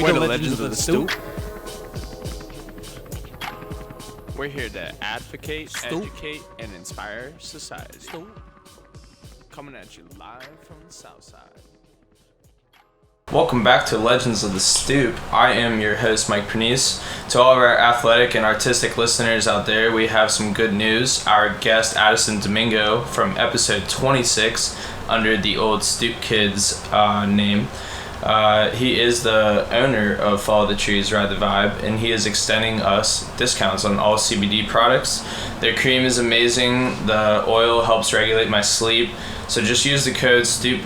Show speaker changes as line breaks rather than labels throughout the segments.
We're the Legends of the Stoop.
We're here to advocate, educate, and inspire society. Coming at you live from the South Side.
Welcome back to Legends of the Stoop. I am your host, Mike Pernice. To all of our athletic and artistic listeners out there, we have some good news. Our guest, Addison Domingo, from episode 26, under the old Stoop Kids name, he is the owner of Follow the Trees, Ride the Vibe, and he is extending us discounts on all CBD products. Their cream is amazing. The oil helps regulate my sleep. So just use the code Stoop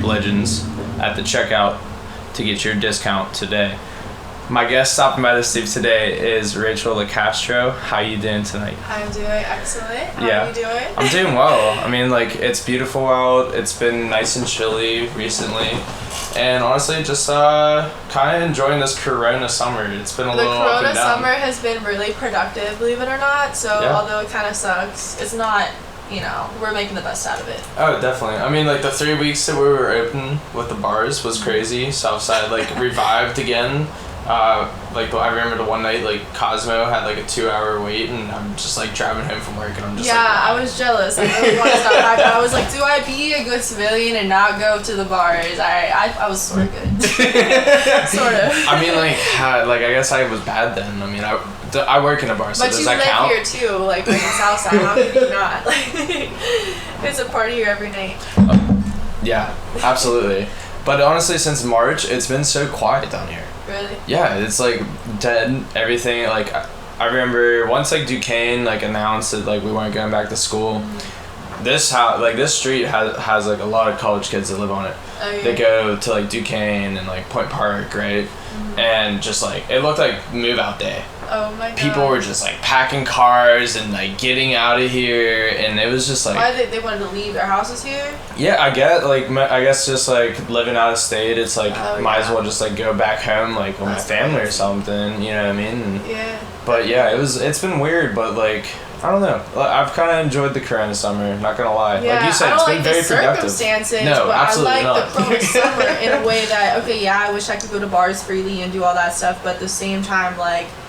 Legends at the checkout to get your discount today. My guest stopping by the Stoop today is Rachel.Licastro. How you doing tonight?
I'm doing excellent. How are you doing?
I'm doing well. I mean, like, it's beautiful out. It's been nice and chilly recently. And honestly, just kind of enjoying this Corona summer. It's been a little up and down.
The Corona summer has been really productive, believe it or not. So although it kind of sucks, it's not, we're making the best out of it.
Oh, definitely. I mean, like, the 3 weeks that we were open with the bars was crazy. Southside, revived again. I remember the one night, Cosmo had, a 2-hour wait, and I'm just, driving home from work, and I'm just
I was jealous. I really wanted to stop back. I was like, do I be a good civilian and not go to the bars? I was sort of good. Sort of.
I mean, I guess I was bad then. I mean, I work in a bar, so does that count?
But you live here, too, in Southside. How could you not? It's a party here every night.
Yeah, absolutely. But honestly, since March, it's been so quiet down here.
Really?
Yeah, it's dead. Everything I remember once Duquesne announced that we weren't going back to school. Mm-hmm. This street has a lot of college kids that live on it.
Oh, yeah.
They go to Duquesne and Point Park, right? Mm-hmm. And just it looked like move out day.
Oh my god.
People were just packing cars and getting out of here, and it was just
why they wanted to leave their houses here?
Yeah, I guess just living out of state, it's might as well just go back home with my family or something, you know what I mean? And,
yeah.
But yeah, it's been weird, but I don't know. I've kind of enjoyed the Corona summer, not gonna lie.
Yeah,
like you said, it's been very productive.
Circumstances,
no,
but
absolutely
I like
not.
the Corona summer in a way that, I wish I could go to bars freely and do all that stuff, but at the same time,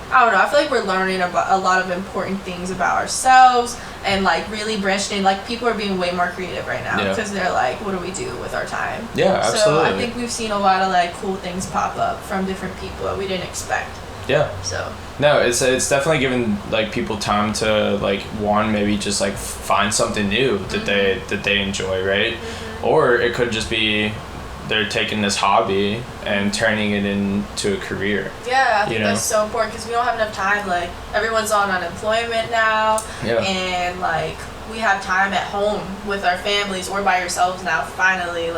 I don't know, I feel like we're learning about a lot of important things about ourselves and really branching in. People are being way more creative right now because they're what do we do with our time?
Yeah, absolutely.
So I think we've seen a lot of cool things pop up from different people that we didn't expect.
Yeah.
So.
No, it's definitely given people time to one, maybe just find something new that they enjoy, right? Mm-hmm. Or it could just be they're taking this hobby and turning it into a career.
Yeah, I think that's so important because we don't have enough time. Everyone's on unemployment now, and we have time at home with our families or by ourselves now. Finally,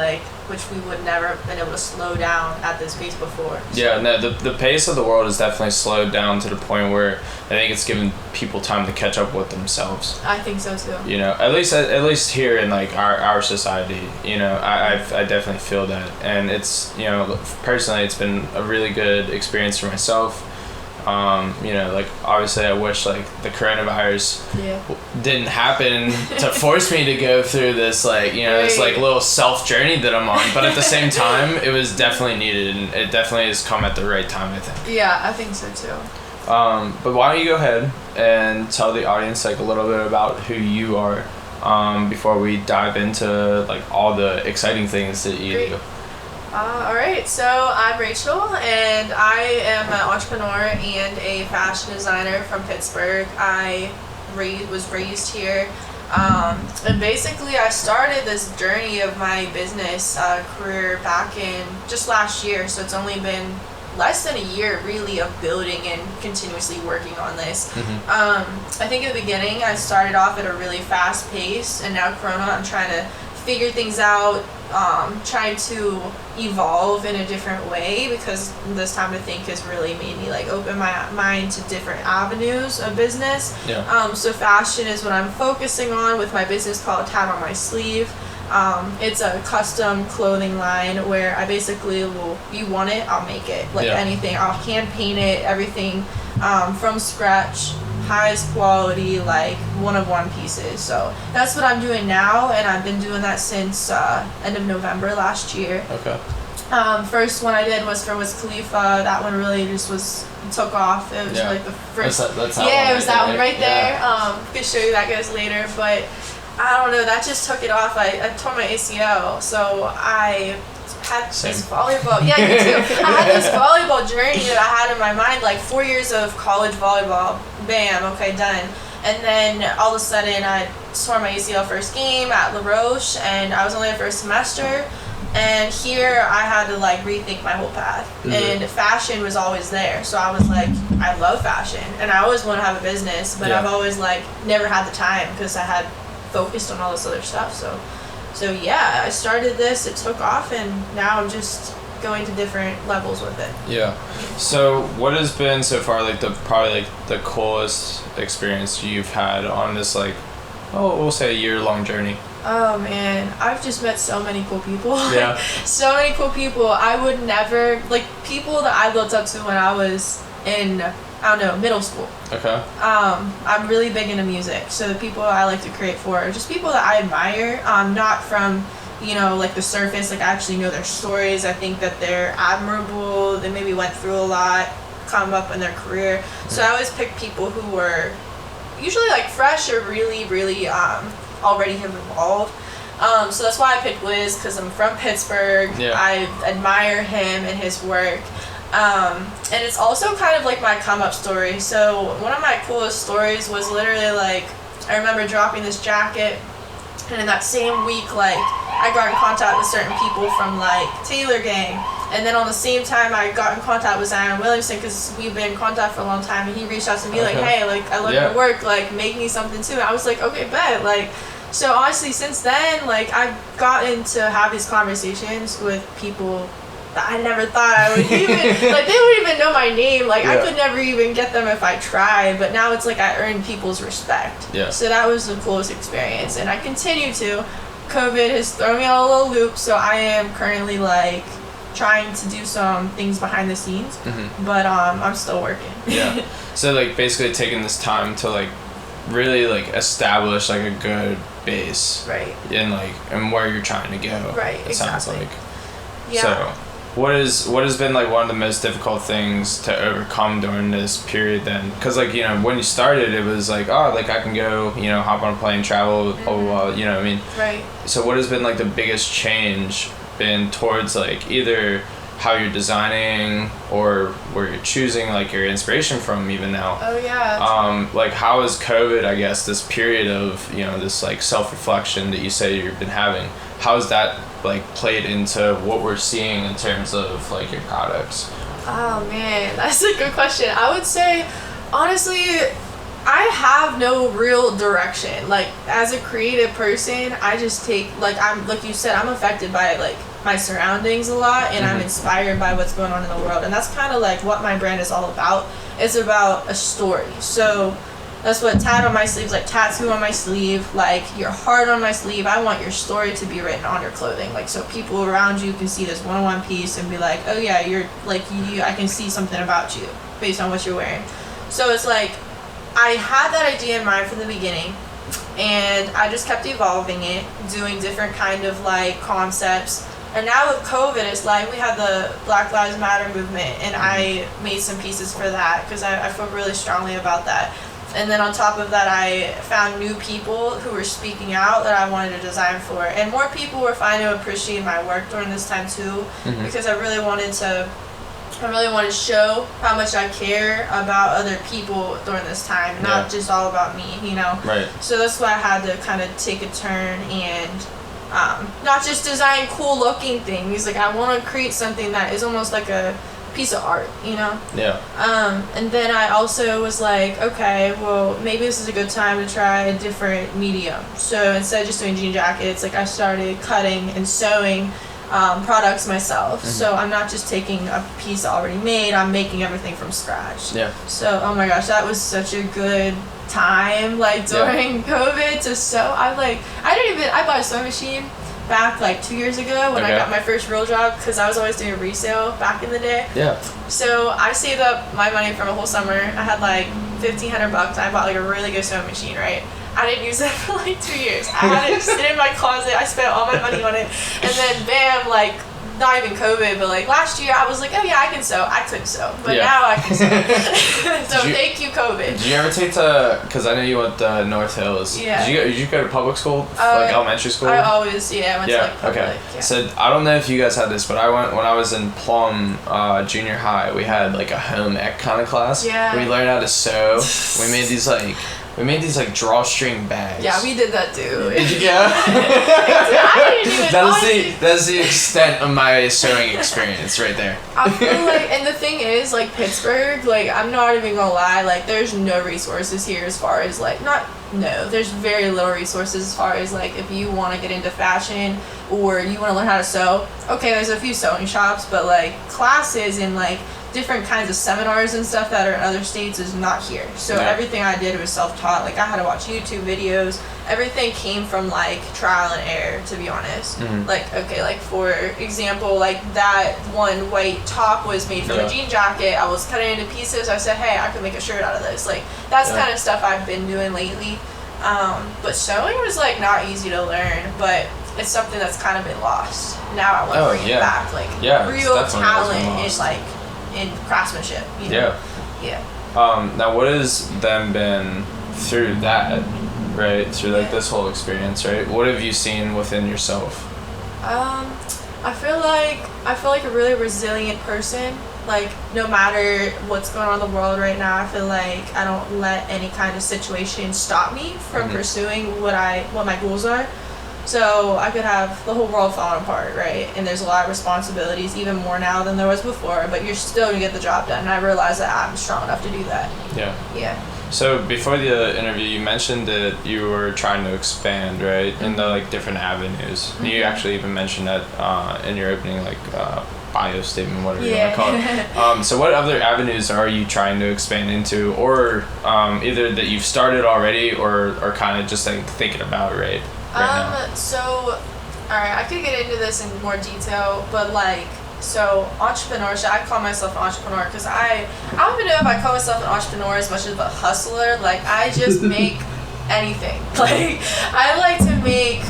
which we would never have been able to slow down at this pace before. So.
Yeah, no, the pace of the world has definitely slowed down to the point where I think it's given people time to catch up with themselves.
I think so too.
At least here in our society, I definitely feel that, and it's personally it's been a really good experience for myself. Obviously I wish the coronavirus didn't happen to force me to go through this this little self journey that I'm on, but at the same time it was definitely needed, and it definitely has come at the right time, I think.
Yeah, I think so too.
But why don't you go ahead and tell the audience a little bit about who you are before we dive into all the exciting things that you do.
Alright, so I'm Rachel, and I am an entrepreneur and a fashion designer from Pittsburgh. I was raised here, and basically I started this journey of my business career back in just last year, so it's only been less than a year really of building and continuously working on this. Mm-hmm. I think at the beginning I started off at a really fast pace, and now Corona I'm trying to figure things out, trying to evolve in a different way because this time to think has really made me open my mind to different avenues of business. So fashion is what I'm focusing on with my business called Tab on My Sleeve. It's a custom clothing line where I basically you want it, I'll make it. Anything, I'll hand paint it, everything from scratch, highest quality, one-of-one pieces. So that's what I'm doing now, and I've been doing that since end of November last year.
Okay.
First one I did was for Wiz Khalifa. That one really just took off. It was like the first.
That's
it was that one right there. I can show you that guys later, but I don't know. That just took it off. I tore my ACL, so I had this volleyball. Yeah, me too. I had this volleyball journey that I had in my mind, like 4 years of college volleyball. Bam, okay, done. And then all of a sudden, I tore my ACL first game at La Roche, and I was only there for a semester. And here I had to like rethink my whole path. And fashion was always there. So I was like, I love fashion, and I always want to have a business, but I've always like never had the time because I had focused on all this other stuff. So yeah, I started this, it took off, and now I'm just going to different levels with it.
Yeah. So what has been so far like probably the coolest experience you've had on this like, we'll say a year-long journey?
Oh man, I've just met so many cool people.
Yeah.
So many cool people. I would never, like, people that I looked up to when I was in, I don't know, middle school.
Okay.
I'm really big into music, so the people I like to create for are just people that I admire, not from, like the surface, like I actually know their stories. I think that they're admirable, they maybe went through a lot, come up in their career. So I always pick people who were usually like fresh or really, really already have evolved. So that's why I picked Wiz, because I'm from Pittsburgh.
Yeah.
I admire him and his work. And it's also kind of like my come up story. So one of my coolest stories was literally like, I remember dropping this jacket, and in that same week, like, I got in contact with certain people from like Taylor Gang. And then on the same time, I got in contact with Zion Williamson, because we've been in contact for a long time, and he reached out to me like, hey, like, I love your work, like, make me something too. And I was like, okay, bet. Like, so honestly, since then, like, I've gotten to have these conversations with people that I never thought I would even, like, they wouldn't even know my name. Like, I could never even get them if I tried, but now it's like I earn people's respect.
Yeah.
So that was the coolest experience, and I continue to. COVID has thrown me on a little loop, so I am currently, like, trying to do some things behind the scenes, but I'm still working.
Yeah. So, like, basically taking this time to, like, really, like, establish, like, a good base.
Right.
And where you're trying to go.
Right,
it sounds
exactly.
like.
Yeah.
So, what has been, like, one of the most difficult things to overcome during this period then? Because, like, when you started, it was like, oh, like, I can go, hop on a plane, travel, blah, blah, blah, you know what I mean?
Right.
So what has been, like, the biggest change been towards, like, either how you're designing or where you're choosing, like, your inspiration from even now?
Oh, yeah.
Like, how has COVID, I guess, this period of, this, like, self-reflection that you say you've been having, how has that, like, played into what we're seeing in terms of, like, your products?
Oh, man, that's a good question. I would say, honestly, I have no real direction. Like, as a creative person, I just take, like you said, I'm affected by, like, my surroundings a lot, and I'm inspired by what's going on in the world. And that's kind of like what my brand is all about. It's about a story. So that's what tat on my sleeves, like tattoo on my sleeve, like your heart on my sleeve. I want your story to be written on your clothing, like, so people around you can see this one piece and be like, oh yeah, you're like, I can see something about you based on what you're wearing. So it's like, I had that idea in mind from the beginning, and I just kept evolving it, doing different kind of like concepts. And now with COVID, it's like we had the Black Lives Matter movement, and I made some pieces for that because I feel really strongly about that. And then on top of that, I found new people who were speaking out that I wanted to design for. And more people were finding to appreciate my work during this time too, because I really wanted to show how much I care about other people during this time, not just all about me,
Right.
So that's why I had to kind of take a turn and not just design cool looking things. Like, I want to create something that is almost like a piece of art,
Yeah.
And then I also was like, okay, well, maybe this is a good time to try a different medium. So instead of just doing jean jackets, like, I started cutting and sewing products myself. So I'm not just taking a piece already made, I'm making everything from scratch.
Yeah.
So, oh my gosh, that was such a good time, like, during COVID to sew. I bought a sewing machine back like 2 years ago when I got my first real job, because I was always doing resale back in the day.
Yeah.
So I saved up my money from a whole summer. I had like $1,500. I bought like a really good sewing machine, right? I didn't use it for like 2 years. I had it sit in my closet. I spent all my money on it, and then bam, like not even COVID, but like last year I was like, oh yeah, I can sew. I couldn't sew, but
Yeah.
now I can sew. So thank you, COVID.
Did you ever take to, because I know you went to North Hills.
Yeah.
Did you go to public school, like elementary school?
I always, went to like public.
Okay.
Yeah.
So I don't know if you guys had this, but I went when I was in Plum junior high. We had like a home ec kind of class.
Yeah.
We learned how to sew. We made these like drawstring bags.
Yeah, we did that too.
Did you go?
I didn't even.
That's the extent of my sewing experience right there.
I feel like, and the thing is, like Pittsburgh, like I'm not even gonna lie, like there's no resources here as far as like there's very little resources as far as like if you want to get into fashion or you want to learn how to sew. Okay, there's a few sewing shops, but like classes and like different kinds of seminars and stuff that are in other states is not here. So everything I did was self-taught. Like I had to watch YouTube videos. Everything came from like trial and error, to be honest. Like, okay, like for example, like that one white top was made from a jean jacket. I was cutting it into pieces. I said, hey, I could make a shirt out of this. Like that's kind of stuff I've been doing lately. But sewing was like not easy to learn, but it's something that's kind of been lost. Now I want to bring it back. Like real talent is like in craftsmanship, you know? Yeah.
Now what has then been through that, right? Through like this whole experience, right? What have you seen within yourself?
I feel like a really resilient person. Like no matter what's going on in the world right now, I feel like I don't let any kind of situation stop me from pursuing what my goals are. So I could have the whole world falling apart, right? And there's a lot of responsibilities, even more now than there was before, but you're still gonna get the job done. And I realize that I'm strong enough to do that. Yeah.
So before the interview, you mentioned that you were trying to expand, right, into like different avenues. You actually even mentioned that in your opening, like bio statement, whatever you want to call it. So what other avenues are you trying to expand into, or either that you've started already, or kind of just like thinking about right now?
So, alright, I could get into this in more detail, but like, so entrepreneurship, I call myself an entrepreneur because I don't even know if I call myself an entrepreneur as much as a hustler. Like, I just make anything. Like, I like to make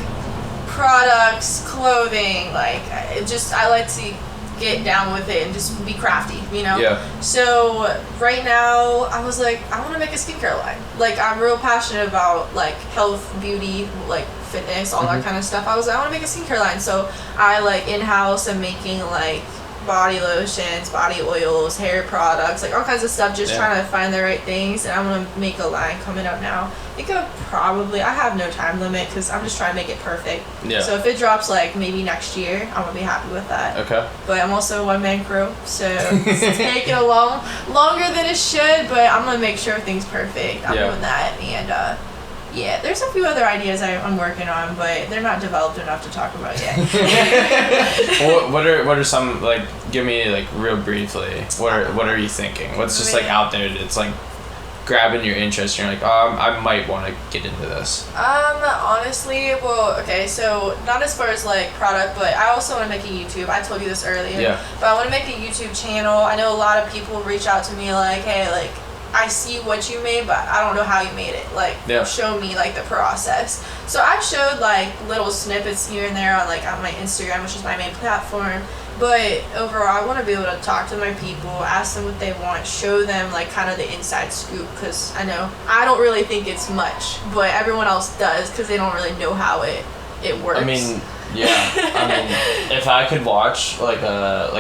products, clothing, like, I like to get down with it and just be crafty, you know?
Yeah.
So right now I was like, I want to make a skincare line. Like I'm real passionate about like health, beauty, like fitness, all that kind of stuff. I was like, I want to make a skincare line. So I like in-house am making like body lotions, body oils, hair products, like all kinds of stuff, just trying to find the right things. And I'm going to make a line coming up now. I have no time limit because I'm just trying to make it perfect. Yeah. So if it drops like maybe next year, I'm going to be happy with that. Okay. But I'm also a one-man crew, so it's taking longer than it should, but I'm going to make sure everything's perfect. I'm doing that. And yeah, there's a few other ideas I'm working on, but they're not developed enough to talk about yet.
Well, what are some, like, give me like real briefly, what are you thinking? What's just like out there that's like grabbing your interest and you're like, I might want to get into this?
Honestly, well, okay, so not as far as like product, but I also want to make a YouTube. I told you this earlier. Yeah. But I want to make a YouTube channel. I know a lot of people reach out to me like, hey, like, I see what you made, but I don't know how you made it. Like, show me like the process. So I've showed like little snippets here and there on my Instagram, which is my main platform. But overall, I want to be able to talk to my people, ask them what they want, show them like kind of the inside scoop, because I know I don't really think it's much, but everyone else does because they don't really know how it works.
I mean, if I could watch like a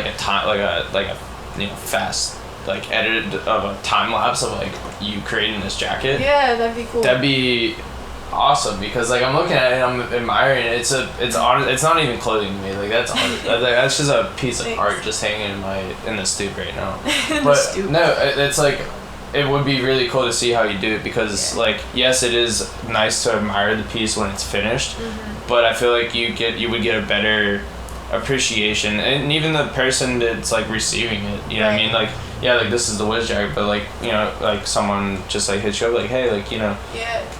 fast like edit of a time lapse of like you creating this jacket.
Yeah, that'd be cool.
That'd be awesome, because like I'm looking at it, I'm admiring it. It's not even clothing to me. Like that's that's just a piece of art just hanging in the stoop right now. But no, it's like it would be really cool to see how you do it, because like yes, it is nice to admire the piece when it's finished, but I feel like you would get a better appreciation, and even the person that's like receiving it, you know what I mean, like like this is the Wiz jacket, but like, you know, like someone just like hits you up like, hey, like, you know,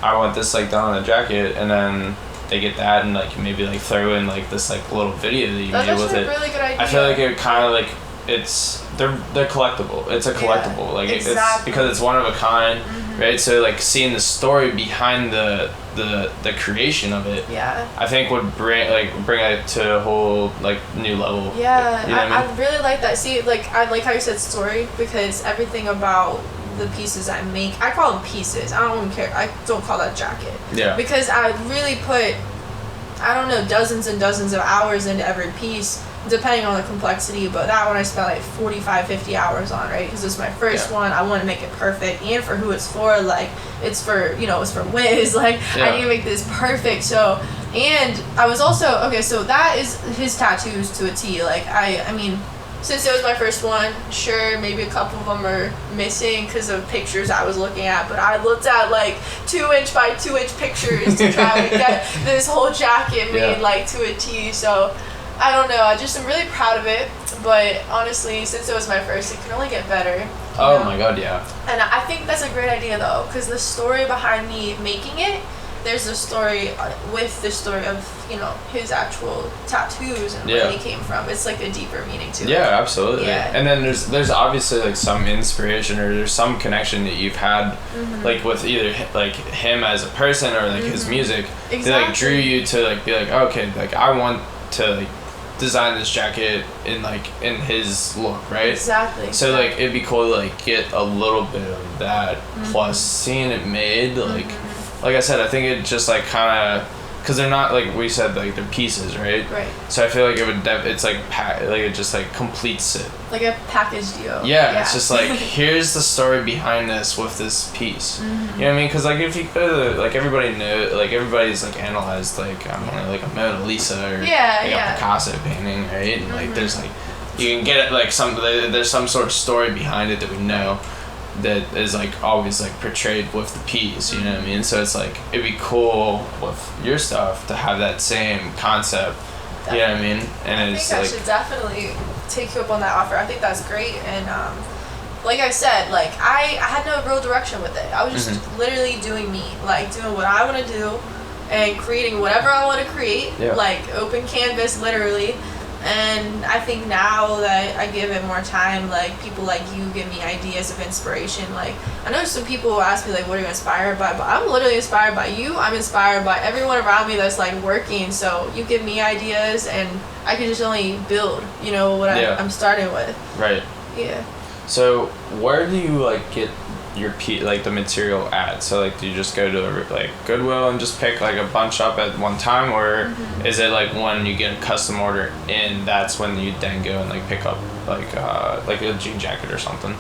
I want this like done on the jacket, and then they get that and like maybe like throw in like this like little video that you made with it. Really good idea. I feel like it kind of like they're collectible. It's a collectible, like it's because it's one of a kind, right? So like seeing the story behind the the creation of it,
Yeah.
I think would bring it to a whole like new level.
Yeah,
You know what I mean?
I really like that. See, like I like how you said story, because everything about the pieces I make, I call them pieces. I don't even care. I don't call that jacket.
Yeah.
Because I really put, I don't know, dozens and dozens of hours into every piece, depending on the complexity, but that one I spent like 45, 50 hours on, right? Because it's my first one. I want to make it perfect, and for who it's for, like, it's for, it's for Wiz, like, I need to make this perfect. So, and I was also, okay, so that is his tattoos to a T. Like, I mean, since it was my first one, sure, maybe a couple of them are missing because of pictures I was looking at, but I looked at like 2-inch by 2-inch pictures to try to get this whole jacket made like to a T. So I don't know, I just am really proud of it, but honestly, since it was my first, it can only get better.
Oh my god, yeah.
And I think that's a great idea though, because the story behind me making it, there's a story with the story of, his actual tattoos and where he came from. It's like a deeper meaning to it.
Yeah, absolutely.
Yeah.
And then there's obviously like some inspiration, or there's some connection that you've had like with either like him as a person or like his music that like drew you to like be like, okay, like I want to like design this jacket in his look, right?
Exactly.
So like it'd be cool to like get a little bit of that plus seeing it made like I said, I think it just like kind of, because they're not like we said, like they're pieces, right?
Right.
So I feel like it would it's like it just like completes it.
Like a package deal.
Yeah, it's just like here's the story behind this with this piece. You know what I mean? Because like if you go to like everybody's like analyzed like I don't know, like a Mona Lisa or like a Picasso painting, right? And like there's like you can get it like there's some sort of story behind it that we know that is like always like portrayed with the piece, you know what I mean? So it's like it'd be cool with your stuff to have that same concept. Definitely. You know what I mean? And
I think I should definitely take you up on that offer. I think that's great. And like I said, like I had no real direction with it. I was just literally doing me, like doing what I want to do and creating whatever I want to create, like open canvas literally. And I think now that I give it more time, like people like you give me ideas of inspiration. Like I know some people will ask me like, what are you inspired by? But I'm literally inspired by you. I'm inspired by everyone around me that's like working. So you give me ideas and I can just only build, what I'm starting with.
Right.
Yeah.
So where do you like get your the material at? So like do you just go to like Goodwill and just pick like a bunch up at one time, or is it like when you get a custom order in, that's when you then go and like pick up like a jean jacket or something?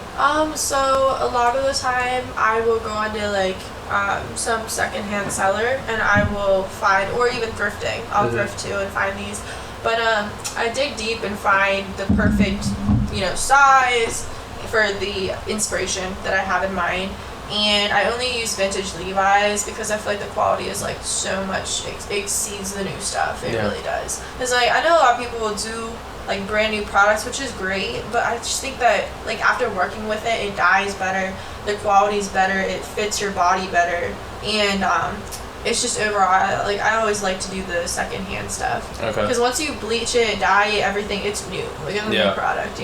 So a lot of the time I will go onto like some secondhand seller and I will find, or even thrifting, I'll thrift too and find these, but I dig deep and find the perfect size for the inspiration that I have in mind. And I only use vintage Levi's because I feel like the quality is like so much exceeds the new stuff. It really does. Because like I know a lot of people will do like brand new products, which is great, but I just think that like after working with it, it dyes better, the quality's better, it fits your body better, and it's just overall, like I always like to do the secondhand stuff. Okay. Because once you bleach it, dye it, everything, it's new. Like it's a new product,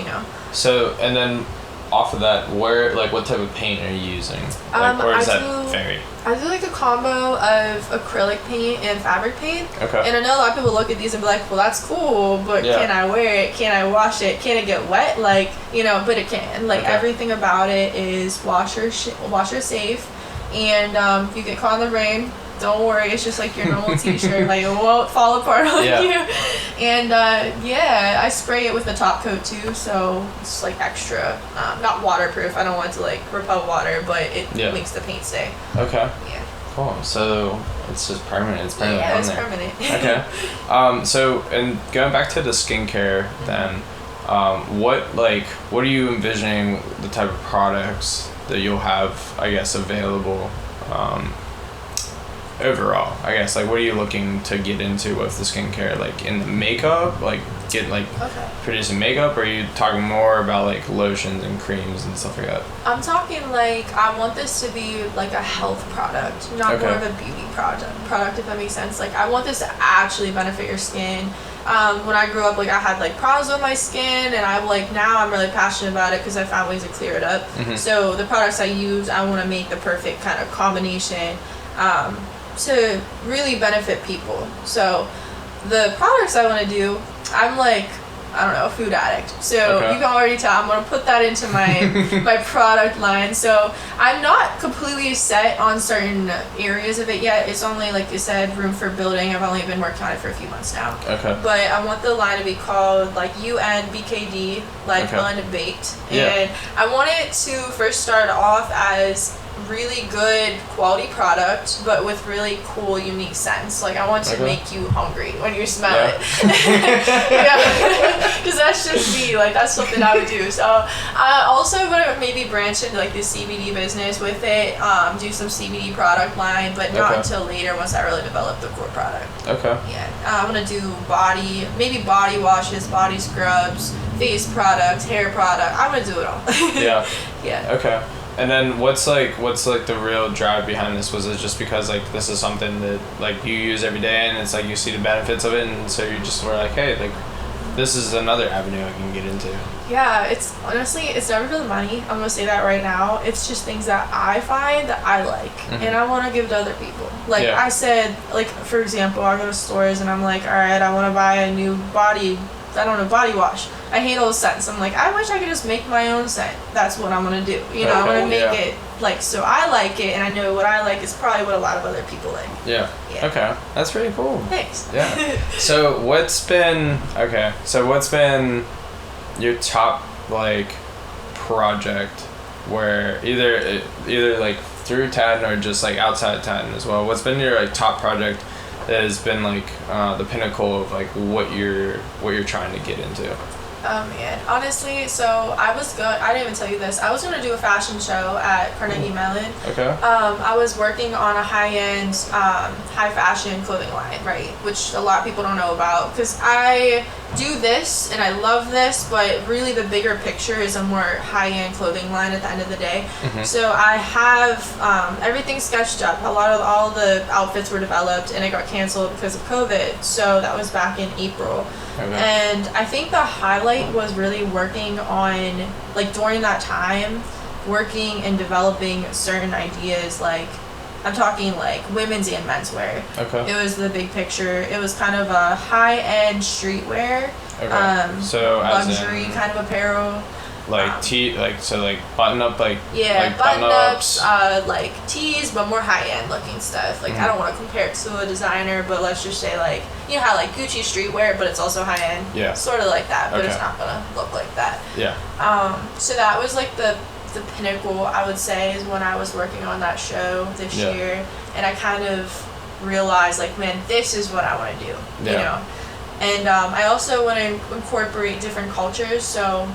So and then off of that, what type of paint are you using? Or does that vary?
I do like a combo of acrylic paint and fabric paint. Okay. And I know a lot of people look at these and be like, well, that's cool, but can I wear it? Can I wash it? Can it get wet? Like, but it can. Like everything about it is washer safe. And you get caught in the rain, don't worry, it's just like your normal t-shirt, like it won't fall apart on you. And I spray it with a top coat too, so it's like extra, not waterproof, I don't want it to like repel water, but it makes the paint stay. Okay. Yeah.
Cool. So it's just permanent. It's permanent.
Yeah, it's permanent.
Okay. So and going back to the skincare then, what are you envisioning the type of products that you'll have, I guess, available overall? I guess what are you looking to get into with the skincare? Like in the makeup, producing makeup, or are you talking more about like lotions and creams and stuff like that?
I'm talking like I want this to be like a health product, not more of a beauty product, if that makes sense. Like I want this to actually benefit your skin. When I grew up, like I had like problems with my skin, and now I'm really passionate about it because I found ways to clear it up. So the products I use, I want to make the perfect kind of combination. to really benefit people. So the products I want to do, I'm like, I don't know, a food addict. So you can already tell I'm going to put that into my my product line. So I'm not completely set on certain areas of it yet. It's only, like you said, room for building. I've only been working on it for a few months now. Okay. But I want the line to be called like UNBKD, like unbaked. And I want it to first start off as really good quality product, but with really cool, unique scents. Like, I want to make you hungry when you smell it. Because that's just me. Like, that's something I would do. So I also want to maybe branch into like the CBD business with it, do some CBD product line, but not until later, once I really develop the core product. Yeah, I want to do maybe body washes, body scrubs, face products, hair product. I'm gonna do it all. Yeah.
And then what's like the real drive behind this? Was it just because like this is something that like you use every day and it's like you see the benefits of it, and so you just were like, hey, like this is another avenue I can get into?
Yeah, it's honestly, it's never for the money. I'm gonna say that right now. It's just things that I find that I like, and I want to give to other people. Like I said, like for example, I go to stores and I'm like, all right, I want to buy a new body wash. I hate all the scents. I'm like, I wish I could just make my own scent. That's what I'm gonna do. You know, I'm gonna make it like so I like it, and I know what I like is probably what a lot of other people like.
Yeah. Okay, that's pretty cool.
Thanks.
Yeah. So what's been your top like project where either like through Tatten or just like outside Tatten as well? What's been your like top project that has been like the pinnacle of like what you're trying to get into?
Man, honestly, so I didn't even tell you this. I was going to do a fashion show at Carnegie Mellon. I was working on a high-end, high fashion clothing line, right? Which a lot of people don't know about, because I do this and I love this, but really the bigger picture is a more high-end clothing line at the end of the day. So I have everything sketched up. All the outfits were developed, and it got canceled because of COVID. So that was back in April. And I think the highlight was really working on, like during that time, working and developing certain ideas, like I'm talking like women's and menswear. It was the big picture. It was kind of a high-end streetwear,
so
luxury kind of apparel.
Like like button up
button ups, like tees, but more high end looking stuff. Like I don't want to compare it to a designer, but let's just say like you know how like Gucci streetwear, but it's also high end. Yeah. Sort of like that, but it's not gonna look like that. Yeah. So that was like the pinnacle, I would say, is when I was working on that show this year, and I kind of realized like, man, this is what I want to do. You know, and I also want to incorporate different cultures. So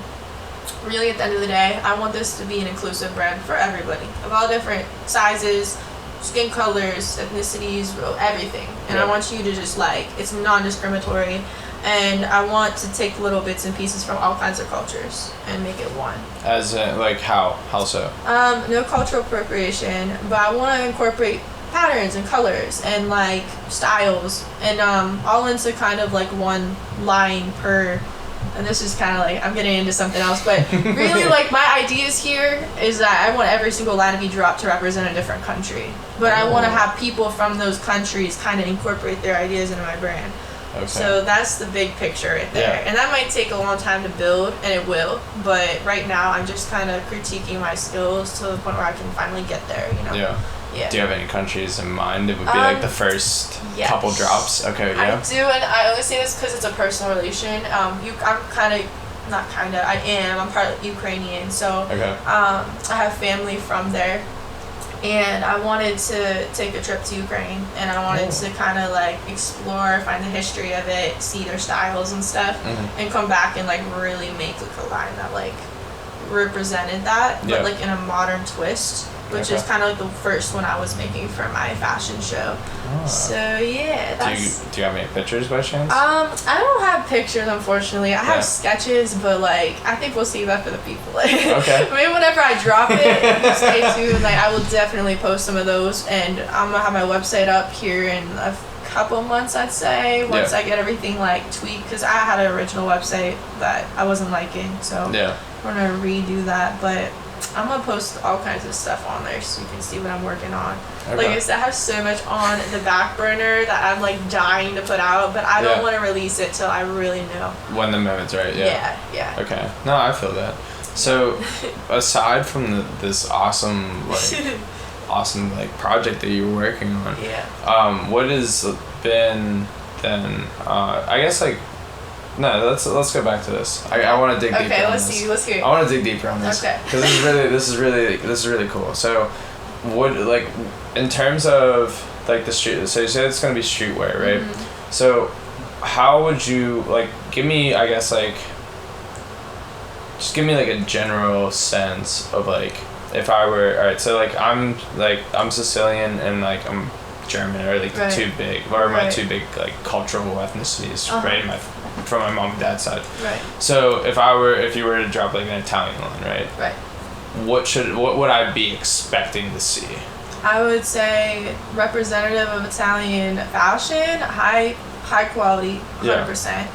really, at the end of the day, I want this to be an inclusive brand for everybody of all different sizes, skin colors, ethnicities, everything. And I want you to just like, it's non-discriminatory, and I want to take little bits and pieces from all kinds of cultures and make it one.
As like how so?
No cultural appropriation, but I want to incorporate patterns and colors and like styles, and all into kind of like one line per. And this is kind of like, I'm getting into something else, but really like my ideas here is that I want every single line to be dropped to represent a different country. But I want to have people from those countries kind of incorporate their ideas into my brand. So that's the big picture right there. And that might take a long time to build, and it will. But right now I'm just kind of critiquing my skills to the point where I can finally get there, you know? Yeah.
Do you have any countries in mind? It would be like the first couple drops.
I do, and I only say this because it's a personal relation. I'm part Ukrainian, so I have family from there, and I wanted to take a trip to Ukraine, and I wanted to kind of like explore, find the history of it, see their styles and stuff, and come back and like really make like a line that like represented that, but like in a modern twist. Which is kind of like the first one I was making for my fashion show. So yeah, that's...
Do you have any pictures by chance?
I don't have pictures, unfortunately. I have sketches, but like I think we'll save that for the people. Maybe whenever I drop it, stay tuned. Like I will definitely post some of those, and I'm gonna have my website up here in a couple months, I'd say, once I get everything like tweaked, because I had an original website that I wasn't liking, so I'm gonna redo that. But I'm gonna post all kinds of stuff on there so you can see what I'm working on.
Okay.
Like I said, I have so much on the back burner that I'm like dying to put out, but I don't want to release it till I really know
when the moment's right.
Yeah.
Okay. No, I feel that. So, aside from this awesome like project that you were working on, what has been then? I guess like. No, let's go back to this. I want to dig deeper.
Okay,
on
let's
this.
see. Let's hear it.
I want to dig deeper on this.
Okay.
Because this is really cool. So, what like in terms of like the street? So you said it's gonna be streetwear, right?
Mm-hmm.
So, how would you like give me? I guess like. Just give me like a general sense of like if I were alright. So like I'm Sicilian and like I'm German or like the two big my two big like cultural ethnicities, right? From my mom and dad's side.
Right.
So if you were to drop like an Italian line, right?
Right.
What would I be expecting to see?
I would say representative of Italian fashion, high quality, 100%.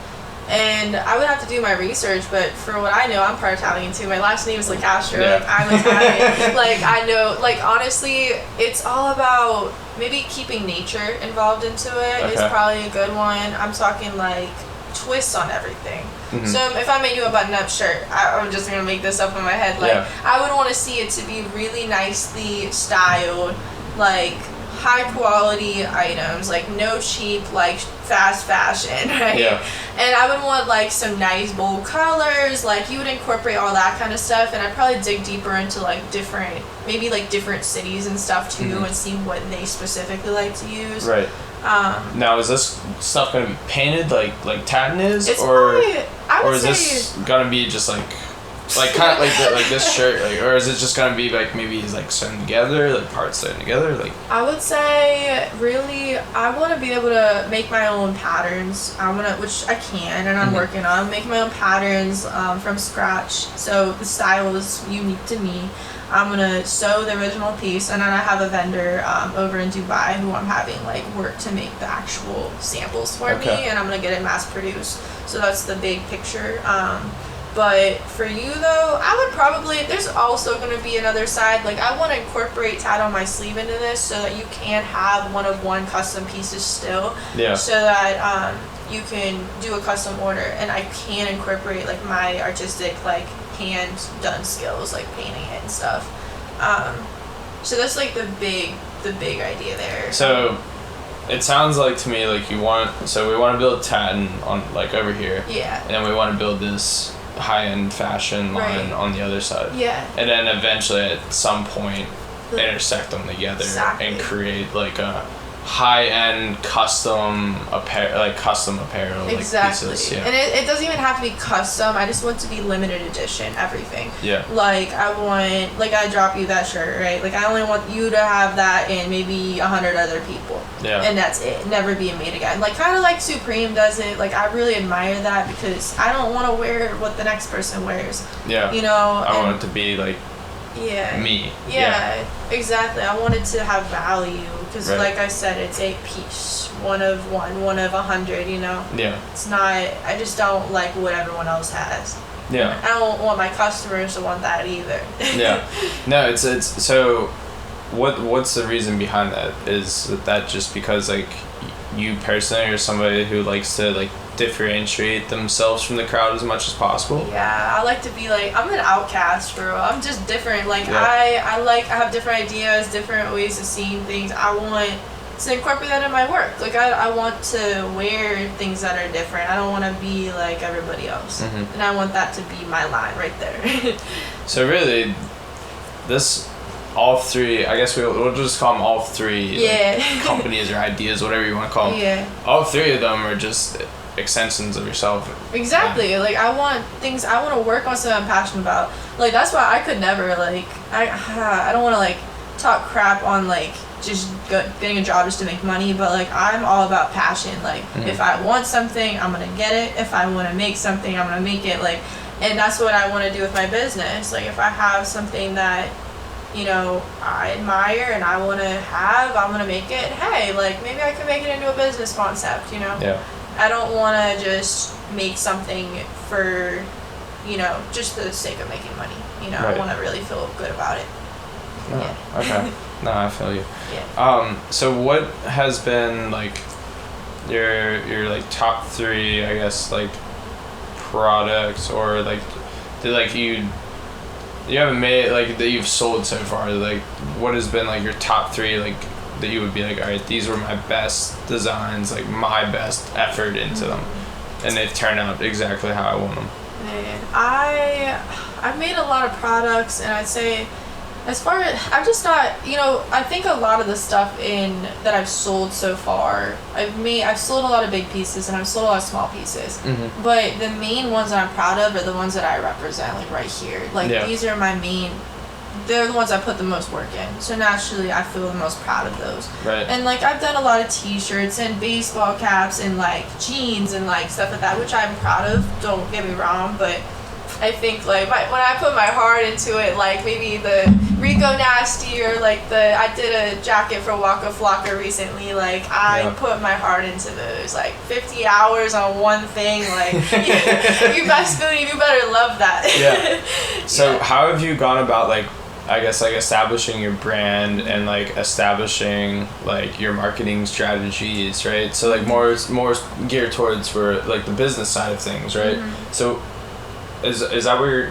And I would have to do my research, but for what I know, I'm part Italian too. My last name is Licastro.
Yeah.
Like, I'm Italian. Like, I know, like, honestly, it's all about maybe keeping nature involved into it is probably a good one. I'm talking, like, twists on everything. Mm-hmm. So if I made you a button-up shirt, I'm just going to make this up in my head. Like, I would want to see it to be really nicely styled, like, high-quality items, like, no cheap, like, fast fashion, right?
Yeah.
And I would want like some nice bold colors, like you would incorporate all that kind of stuff, and I'd probably dig deeper into like different cities and stuff too, and see what they specifically like to use. Right.
Now is this stuff gonna be painted like Tatton is,
it's
or
probably,
is this gonna be just like kind of like this shirt, like, or is it just gonna be like maybe like sewn together, like parts sewn together, like? I
would say really, I want to be able to make my own patterns. Which I can, and I'm working on making my own patterns from scratch. So the style is unique to me. I'm gonna sew the original piece, and then I have a vendor over in Dubai who I'm having like work to make the actual samples for me, and I'm gonna get it mass produced. So that's the big picture. But for you though, I would probably, there's also going to be another side, like I want to incorporate tat on my sleeve into this so that you can have one-of-one custom pieces still. Yeah. So that you can do a custom order, and I can incorporate like my artistic like hand done skills, like painting it and stuff. So that's like the big idea there.
So it sounds like to me like we want to build Tatton on like over here. Yeah. And then we want to build this high-end fashion line on the other side. Yeah. And then eventually at some point intersect them together and create like a high-end custom apparel like pieces. Yeah.
And it doesn't even have to be custom. I just want to be limited edition everything. Yeah. Like I want, like I drop you that shirt, right? Like I only want you to have that and maybe 100 other people. Yeah. And that's it. Never being made again. Like kind of like Supreme does it. Like I really admire that because I don't want to wear what the next person wears. Yeah. You know.
I want it to be like me.
Yeah, exactly. I want it to have value because, like I said, it's a piece, one of 100. You know. Yeah. It's not. I just don't like what everyone else has. Yeah. I don't want my customers to want that either.
Yeah. No, it's so. What's the reason behind that? Is that just because like you personally are somebody who likes to like differentiate themselves from the crowd as much as possible?
Yeah, I like to be like, I'm an outcast, bro. I'm just different. Like I have different ideas, different ways of seeing things. I want to incorporate that in my work. Like I want to wear things that are different. I don't want to be like everybody else. Mm-hmm. And I want that to be my line right there.
So really, all three, I guess we'll just call them all three like, companies or ideas, whatever you want to call them. Yeah. All three of them are just extensions of yourself.
Exactly. Yeah. Like I want to work on something I'm passionate about. Like that's why I could never like, I don't want to like talk crap on like just getting a job just to make money, but like I'm all about passion. Like if I want something, I'm going to get it. If I want to make something, I'm going to make it. Like, and that's what I want to do with my business. Like if I have something that you know, I admire and I want to have, I'm going to make it. Hey, like, maybe I can make it into a business concept, you know? Yeah. I don't want to just make something for just for the sake of making money.
Right.
I want to really feel good about it.
Oh,
Yeah.
Okay. No, I feel you.
Yeah.
So what has been like your like top 3, I guess, like products, or like did like you haven't made like that you've sold so far? Like what has been like your top 3 like that you would be like, all right, these were my best designs, like my best effort into them, and they've turned out exactly how I want them.
Man, I've made a lot of products, and I'd say, as far as I've just not, I think a lot of the stuff that I've sold so far, I've sold a lot of big pieces and I've sold a lot of small pieces.
Mm-hmm.
But the main ones that I'm proud of are the ones that I represent, like right here. Like these are my main. They're the ones I put the most work in. So naturally, I feel the most proud of those.
Right.
And like I've done a lot of T-shirts and baseball caps and like jeans and like stuff like that, which I'm proud of. Don't get me wrong, but I think like when I put my heart into it, like maybe the Rico Nasty or like I did a jacket for Waka Flocka recently. Like I put my heart into those, like 50 hours on one thing. Like you best believe you better love that.
Yeah. So how have you gone about like, I guess like establishing your brand and like establishing like your marketing strategies, right? So like more geared towards for like the business side of things, right?
Mm-hmm.
So is that what you're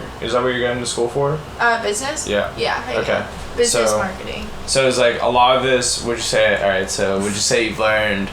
going to school for?
Business?
Yeah.
Yeah.
Okay.
Business
So-
marketing.
So it's like a lot of this, would you say you've learned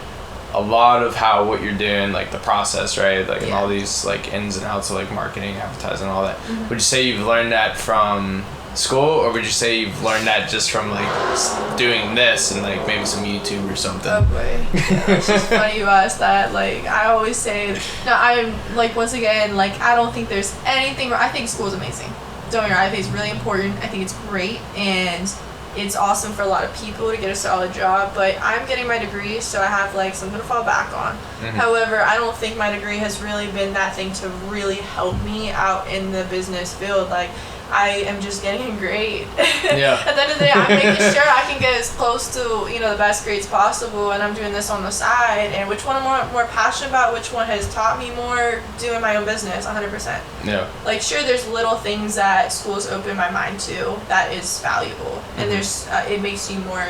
a lot of how what you're doing, like the process, right? Like and all these like ins and outs of like marketing, advertising, all that.
Mm-hmm.
Would you say you've learned that from school, or would you say you've learned that just from like doing this and like maybe some YouTube or something?
Oh boy. Yeah, it's just funny you asked that. Like I always say, no, I'm like, once again, like I don't think there's anything wrong. I think school's amazing. Don't get me wrong, I think it's really important. I think it's great, and it's awesome for a lot of people to get a solid job, but I'm getting my degree, so I have like something to fall back on.
Mm-hmm.
However, I don't think my degree has really been that thing to really help me out in the business field. Like I am just getting a grade.
Yeah.
At the end of the day, I'm making sure I can get as close to the best grades possible, and I'm doing this on the side. And which one I'm more passionate about, which one has taught me more, doing my own business, 100%.
Yeah.
Like sure, there's little things that schools open my mind to that is valuable, and there's it makes you more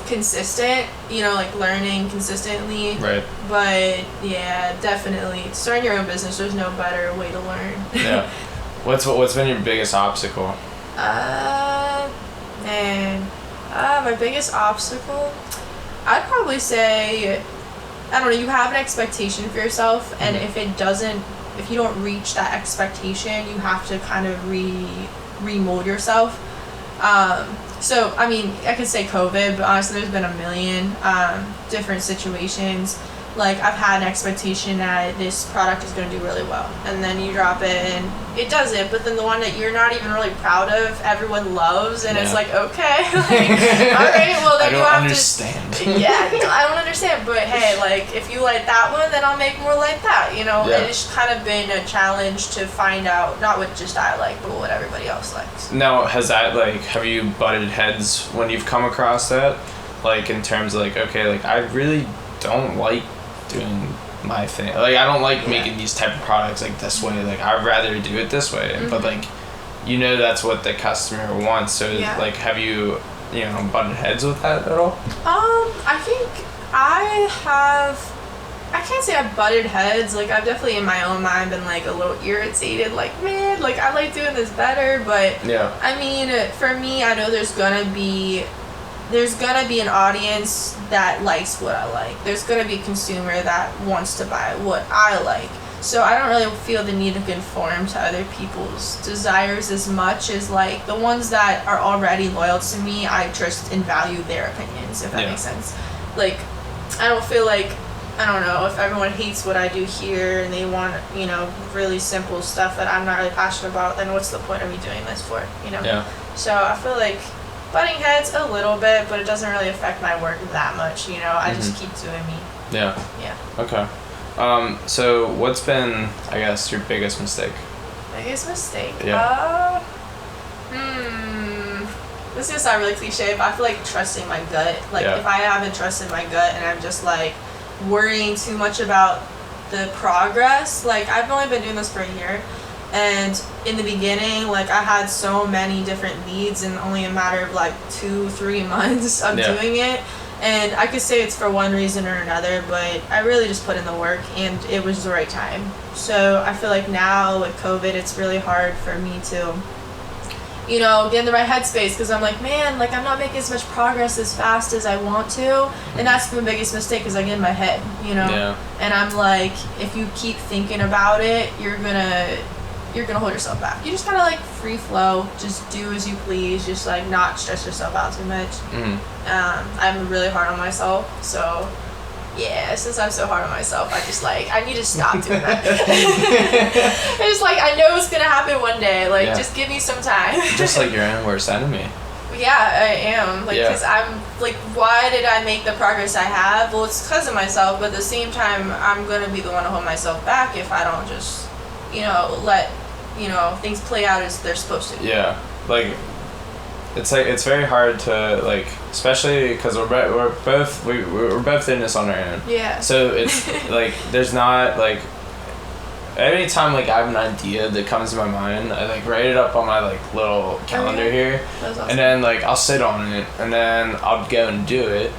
consistent. Like learning consistently.
Right.
But yeah, definitely starting your own business. There's no better way to learn.
Yeah. What's been your biggest obstacle?
My biggest obstacle, I'd probably say, I don't know, you have an expectation for yourself, and if you don't reach that expectation, you have to kind of remold yourself. So, I mean, I could say COVID, but honestly, there's been a million different situations. Like, I've had an expectation that this product is going to do really well, and then you drop it, and it doesn't, but then the one that you're not even really proud of, everyone loves, and it's like, okay, like, all right, well, then you have
understand.
to... Yeah, I don't understand, but hey, like, if you like that one, then I'll make more like that,
Yeah.
And it's kind of been a challenge to find out, not what just I like, but what everybody else likes.
Now, have you butted heads when you've come across that? Like, in terms of, like, okay, like, I really don't like doing my thing. Like, I don't like making these type of products, like, this way. Like, I'd rather do it this way. Mm-hmm. But, like, that's what the customer wants. So, like, have you, butted heads with that at all?
I think I can't say I've butted heads. Like, I've definitely in my own mind been like a little irritated, like, man, like I like doing this better, but I mean, for me, I know there's gonna be an audience that likes what I like. There's gonna be a consumer that wants to buy what I like. So I don't really feel the need to conform to other people's desires as much as like the ones that are already loyal to me. I trust and value their opinions, if that makes sense. Like, I don't feel like, I don't know, if everyone hates what I do here and they want, really simple stuff that I'm not really passionate about, then what's the point of me doing this for,
Yeah.
So I feel like butting heads a little bit, but it doesn't really affect my work that much, I just keep doing me.
Yeah.
Yeah.
Okay. So what's been, I guess, your biggest mistake?
Biggest mistake?
Yeah.
This is gonna sound really cliche, but I feel like trusting my gut. Like, if I haven't trusted my gut and I'm just like worrying too much about the progress. Like, I've only been doing this for a year, and in the beginning, like, I had so many different leads in only a matter of like 2-3 months of doing it. And I could say it's for one reason or another, but I really just put in the work, and it was the right time. So I feel like now with COVID, it's really hard for me to, you know, get in the right headspace, because I'm like, man, like, I'm not making as much progress as fast as I want to. And that's the biggest mistake, because I get in my head, you know?
Yeah.
And I'm like, if you keep thinking about it, you're gonna hold yourself back. You just gotta, like, free flow, just do as you please, just, like, not stress yourself out too much. I'm really hard on myself, so yeah, since I'm so hard on myself, I just, like, I need to stop doing that. I just, like, I know it's gonna happen one day, like, just give me some time.
Just like your own worst enemy.
Yeah, I am, like, because I'm, like, why did I make the progress I have? Well, it's because of myself, but at the same time, I'm gonna be the one to hold myself back if I don't just, you know, let, you know, things play out as they're supposed to.
Yeah, like, it's very hard to, like, especially because we're both in this on our own.
Yeah.
So it's like, there's not, like, anytime, like, I have an idea that comes to my mind, I, like, write it up on my, like, little calendar here.
That's awesome.
And then, like, I'll sit on it, and then I'll go and do it.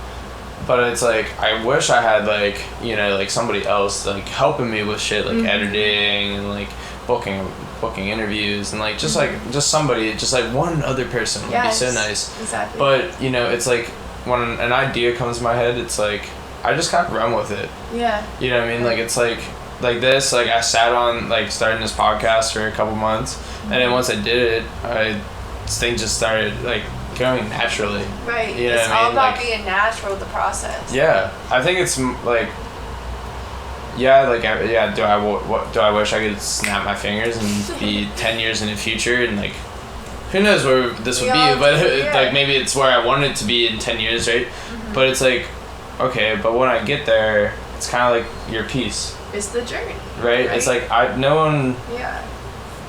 But it's like, I wish I had, like, you know, like, somebody else, like, helping me with shit, like, editing and, like, booking interviews, and, like, just, like, just somebody, just, like, one other person would be so nice.
Exactly.
But, you know, it's like, when an idea comes to my head, it's like, I just gotta run with it.
Yeah.
You know what I mean? Like, it's like this, like, I sat on, like, starting this podcast for a couple months, and then once I did it, things just started, like, going naturally.
Right.
You know
it's
what I
all
mean?
about
Like,
being natural with the process.
yeah, I think it's like, yeah, like, do I wish I could snap my fingers and be 10 years in the future, and, like, who knows where this would be, but like, maybe it's where I want it to be in 10 years, right? But it's like, okay, but when I get there, it's kind of like your piece.
It's the journey.
Right? It's like, no one,
Yeah.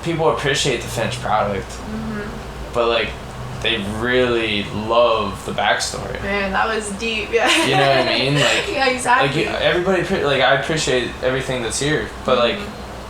people appreciate the finished product, but, like, they really love the backstory.
Man, that was deep. Yeah.
You know what I mean? Like,
yeah, exactly.
like, everybody, like, I appreciate everything that's here, but, like,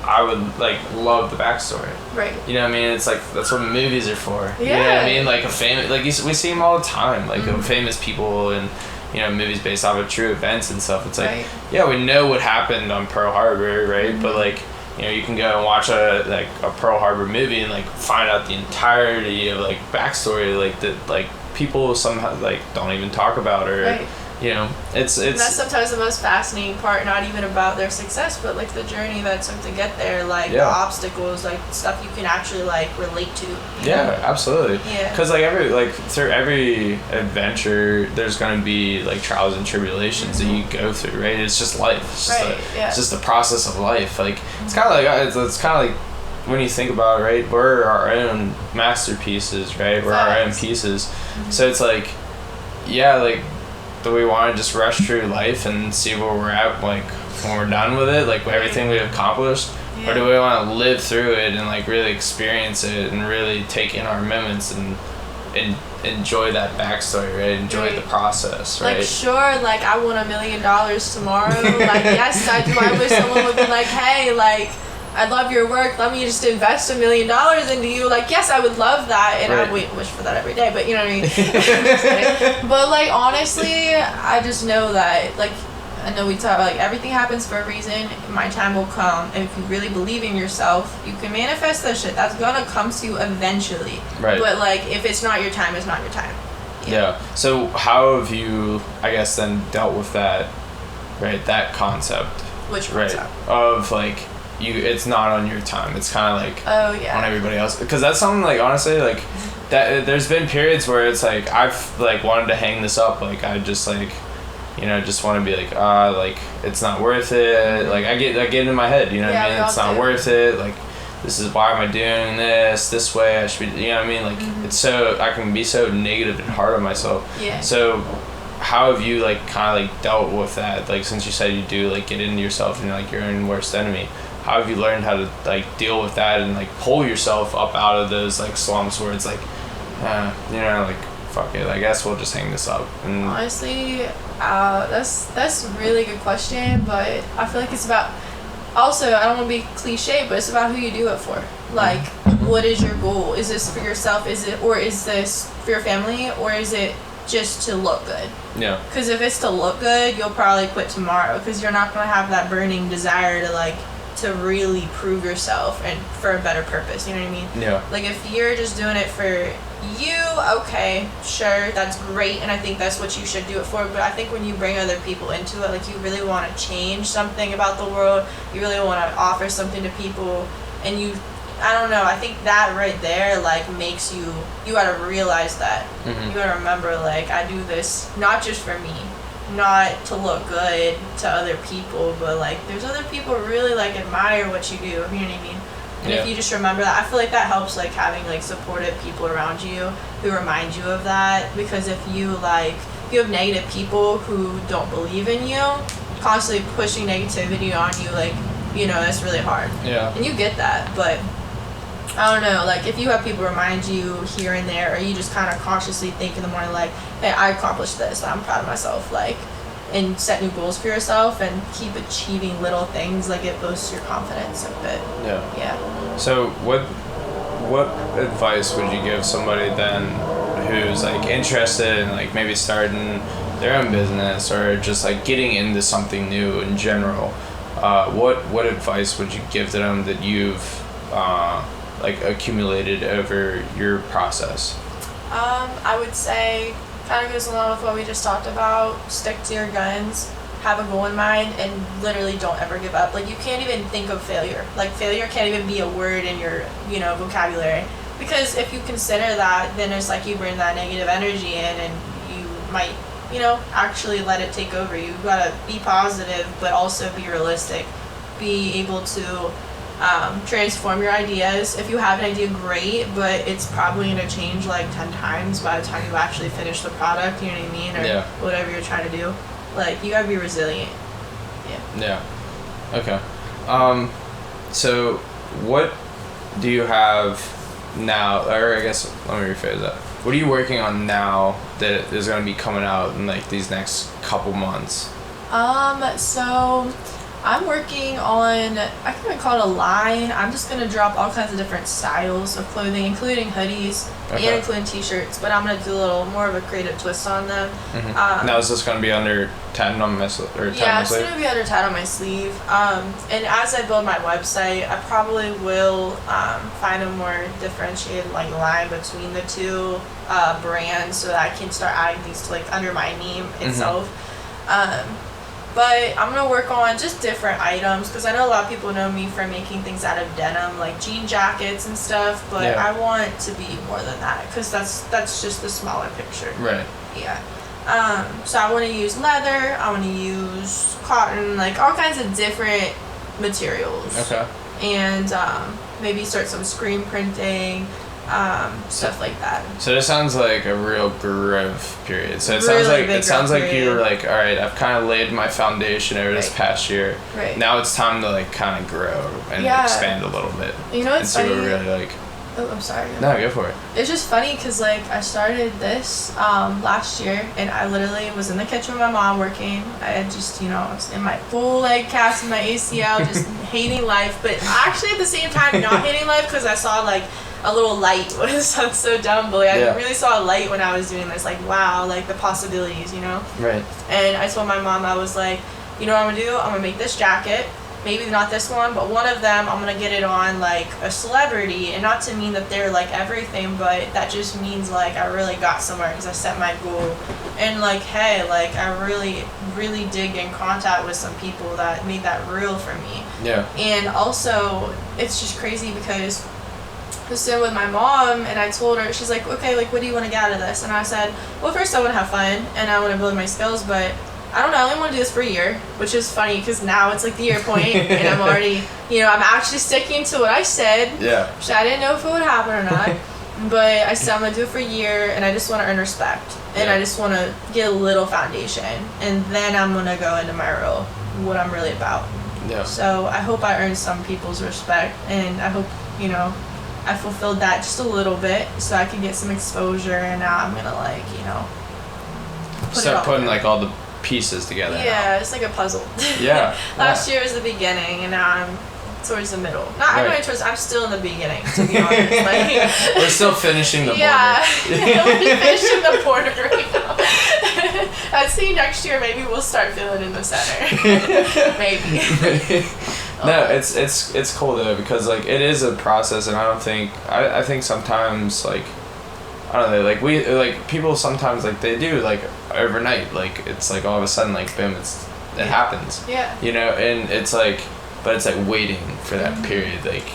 I would, like, love the backstory.
Right.
You know what I mean? It's like, that's what movies are for.
Yeah.
You know what I mean? Like, a famous, like, we see them all the time, like, famous people and, you know, movies based off of true events and stuff. It's like, yeah, we know what happened on Pearl Harbor, right? But, like, you know, you can go and watch a Pearl Harbor movie and, like, find out the entirety of, like, backstory, like, that, like, people somehow, like, don't even talk about, or you know, it's
and that's sometimes the most fascinating part, not even about their success, but, like, the journey that took to get there, like, the obstacles, like, stuff you can actually, like, relate to.
Yeah, absolutely.
Yeah.
Because, like, through every adventure, there's gonna be, like, trials and tribulations that you go through, right? It's just life. It's just it's just the process of life. Like, it's kind of like it's kind of like, when you think about it, right? We're our own masterpieces, right? We're our own pieces. So it's like, yeah, like, do we want to just rush through life and see where we're at, like, when we're done with it, like, everything we've accomplished? Or do we want to live through it and, like, really experience it and really take in our moments and enjoy that backstory, right? Enjoy the process, right?
Like, sure, like, I won $1 million tomorrow. Like, yes, I do. I wish someone would be like, hey, like, I love your work. Let me just invest $1 million into you. Like, yes, I would love that, and I wish for that every day. But you know what I mean. But, like, honestly, I just know that, like, I know we talk, like, everything happens for a reason. My time will come, and if you really believe in yourself, you can manifest that shit. That's gonna come to you eventually.
Right.
But, like, if it's not your time, it's not your time.
Yeah. So how have you, I guess, then dealt with that, right? That concept.
Which concept?
Right. Of, like, it's not on your time. It's kind of like on everybody else, because that's something, like, honestly, like, that there's been periods where it's like I've, like, wanted to hang this up, like, I just, like, you know, just want to be like, like, it's not worth it. Like, I get in my head, you know what I mean? It's not worth it. Like, this is, why am I doing this way? I should be, you know what I mean? Like, it's so, I can be so negative and hard on myself.
Yeah.
So how have you, like, kind of, like, dealt with that? Like, since you said you do, like, get into yourself and you're, like, your own worst enemy, how have you learned how to, like, deal with that and, like, pull yourself up out of those, like, slumps where it's like, you know, like, fuck it, I guess we'll just hang this up? And
honestly, that's a really good question, but I feel like it's about also, I don't want to be cliche, but it's about who you do it for. Like, what is your goal? Is this for yourself? Is this for your family? Or is it just to look good?
Yeah.
Because if it's to look good, you'll probably quit tomorrow because you're not going to have that burning desire to really prove yourself and for a better purpose. You know what I mean?
Yeah.
Like, if you're just doing it for you, okay, sure, that's great, and I think that's what you should do it for. But I think when you bring other people into it, like, you really want to change something about the world, you really want to offer something to people, and I don't know, I think that right there, like, makes you gotta realize that.
Mm-hmm.
You gotta remember, like, I do this not just for me, not to look good to other people, but, like, there's other people who really, like, admire what you do, you know what I mean? And if you just remember that, I feel like that helps, like, having, like, supportive people around you who remind you of that. Because if you have negative people who don't believe in you, constantly pushing negativity on you, like, you know, that's really hard.
Yeah. And
you get that, but I don't know, like, if you have people remind you here and there, or you just kind of consciously think in the morning, like, hey, I accomplished this, I'm proud of myself, like, and set new goals for yourself and keep achieving little things, like, it boosts your confidence a bit. Yeah.
So what advice would you give somebody then who's, like, interested in, like, maybe starting their own business or just, like, getting into something new in general? What advice would you give to them that you've like accumulated over your process?
I would say, kind of goes along with what we just talked about, stick to your guns, have a goal in mind, and literally don't ever give up. Like, you can't even think of failure. Like, failure can't even be a word in your, you know, vocabulary. Because if you consider that, then it's like you bring that negative energy in and you might, you know, actually let it take over. You gotta be positive, but also be realistic. Be able to transform your ideas. If you have an idea, great, but it's probably going to change like 10 times by the time you actually finish the product, you know what I mean? Or whatever you're trying to do. Like, you gotta be resilient.
Yeah. Okay. So what do you have now, or I guess, let me rephrase that. What are you working on now that is going to be coming out in, like, these next couple months?
So I'm working on, I can't even call it a line. I'm just going to drop all kinds of different styles of clothing, including hoodies and including t-shirts, but I'm going to do a little more of a creative twist on them.
Mm-hmm. Now is this going to be under 10 on my sleeve?
Yeah, it's going to be under 10 on my sleeve. And as I build my website, I probably will find a more differentiated, like, line between the two brands so that I can start adding these to, like, under my name itself. But I'm going to work on just different items because I know a lot of people know me for making things out of denim, like jean jackets and stuff, but I want to be more than that because that's just the smaller picture.
Right.
Yeah. So I want to use leather, I want to use cotton, like all kinds of different materials.
Okay. And
maybe start some screen printing, stuff like that.
So this sounds like a real growth period. So it
Really
sounds like
period.
you were like, all right, I've kind of laid my foundation over this past year.
Right.
Now it's time to, like, kind of grow and expand a little bit.
You know what's
and see
funny?
what we really like.
Oh, I'm sorry.
No, go for it.
It's just funny because, like, I started this last year, and I literally was in the kitchen with my mom working. I had just, you know, I was in my full leg cast in my ACL, just hating life, but actually at the same time not hating life because I saw, like, a little light. It sounds so dumb, but, like, I really saw a light when I was doing this. Like, wow, like, the possibilities, you know?
Right.
And I told my mom, I was like, you know what I'm going to do? I'm going to make this jacket. Maybe not this one, but one of them, I'm going to get it on, like, a celebrity. And not to mean that they're, like, everything, but that just means, like, I really got somewhere because I set my goal. And, like, hey, like, I really, really did get in contact with some people that made that real for me. Yeah. And also, it's just crazy because I was sitting with my mom, and I told her, she's like, okay, like, what do you want to get out of this? And I said, well, first I want to have fun, and I want to build my skills, but I don't know, I only want to do this for a year, which is funny because now it's like the year point and I'm already, you know, I'm actually sticking to what I said. Yeah. Which I didn't know if it would happen or not. But I said I'm going to do it for a year and I just want to earn respect. And I just want to get a little foundation. And then I'm going to go into my role, what I'm really about. Yeah. So I hope I earned some people's respect and I hope, you know, I fulfilled that just a little bit so I could get some exposure and now I'm going to, like, you know,
start putting, like, all the pieces together.
Yeah, it's like a puzzle.
Yeah.
Last year was the beginning, and now I'm towards the middle. I'm still in the beginning, to be honest. Like,
we're still finishing the border.
Yeah, we're finishing the border right now. I'd say next year maybe we'll start filling in the center. Maybe.
No, it's cool though, because like it is a process, and I think sometimes like I don't know, like people sometimes like they do like overnight, like it's like all of a sudden like boom, it happens.
Yeah.
You know, and it's like, but it's like waiting for that period, like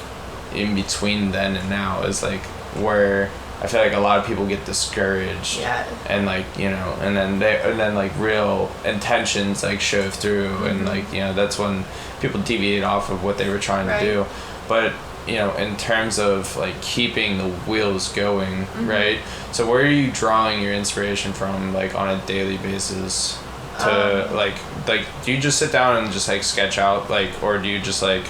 in between then and now is like where I feel like a lot of people get discouraged.
Yeah.
And like, you know, and then like real intentions like show through, and like, you know, that's when people deviate off of what they were trying to do. But you know, in terms of like keeping the wheels going, right? So where are you drawing your inspiration from, like on a daily basis to like do you just sit down and just like sketch out, like, or do you just like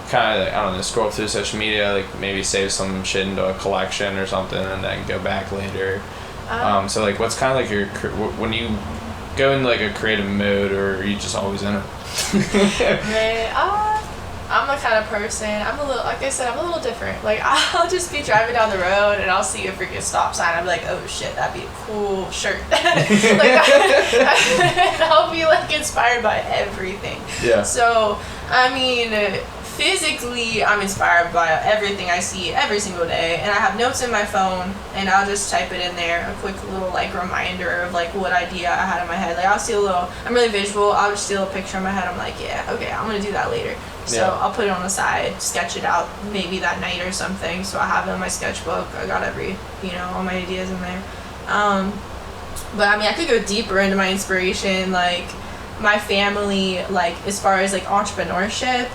kind of like, I don't know, scroll through social media, like maybe save some shit into a collection or something and then go back later? So like what's kind of like your, when you go into like a creative mode, or are you just always in it?
Right. I'm the kind of person, I'm a little, like I said, I'm a little different. Like, I'll just be driving down the road and I'll see a freaking stop sign. I'm like, oh shit, that'd be a cool shirt. Like, I'll be like inspired by everything.
Yeah.
So, I mean, physically, I'm inspired by everything I see every single day. And I have notes in my phone, and I'll just type it in there, a quick little like reminder of like what idea I had in my head. Like, I'll see a little, I'm really visual, I'll just see a little picture in my head. I'm like, yeah, okay, I'm gonna do that later. So I'll put it on the side, sketch it out maybe that night or something. So I have it in my sketchbook. I got all my ideas in there. But I mean, I could go deeper into my inspiration, like my family, like as far as like entrepreneurship.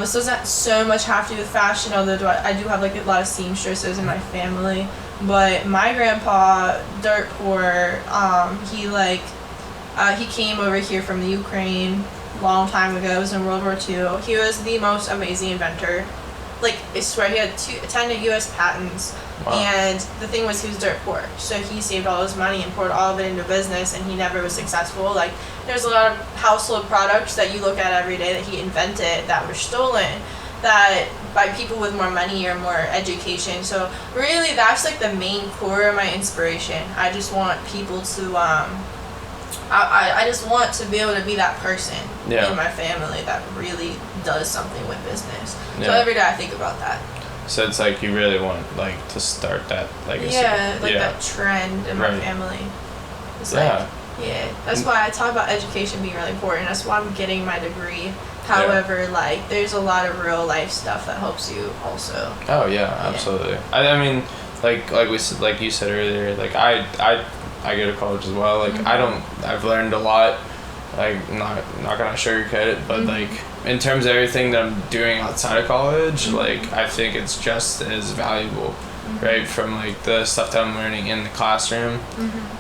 This doesn't so much have to do with fashion, although I do have like a lot of seamstresses in my family. But my grandpa, dirt poor, he came over here from the Ukraine long time ago. It was in World War II. He was the most amazing inventor. Like, I swear, he had 10 U.S. patents.
Wow.
And the thing was, he was dirt poor. So he saved all his money and poured all of it into business, and he never was successful. Like, there's a lot of household products that you look at every day that he invented that were stolen, that by people with more money or more education. So really, that's like the main core of my inspiration. I just want people to I just want to be able to be that person in my family that really does something with business. So every day I think about that.
So it's like you really want like to start that legacy.
That trend in my family. It's that's why I talk about education being really important. That's why I'm getting my degree. However, like there's a lot of real life stuff that helps you also. Oh yeah,
absolutely. I mean, like we said, like you said earlier, like I go to college as well. Like I've learned a lot. Like not gonna sugarcoat it, but like in terms of everything that I'm doing outside of college, like I think it's just as valuable, right? From like the stuff that I'm learning in the classroom,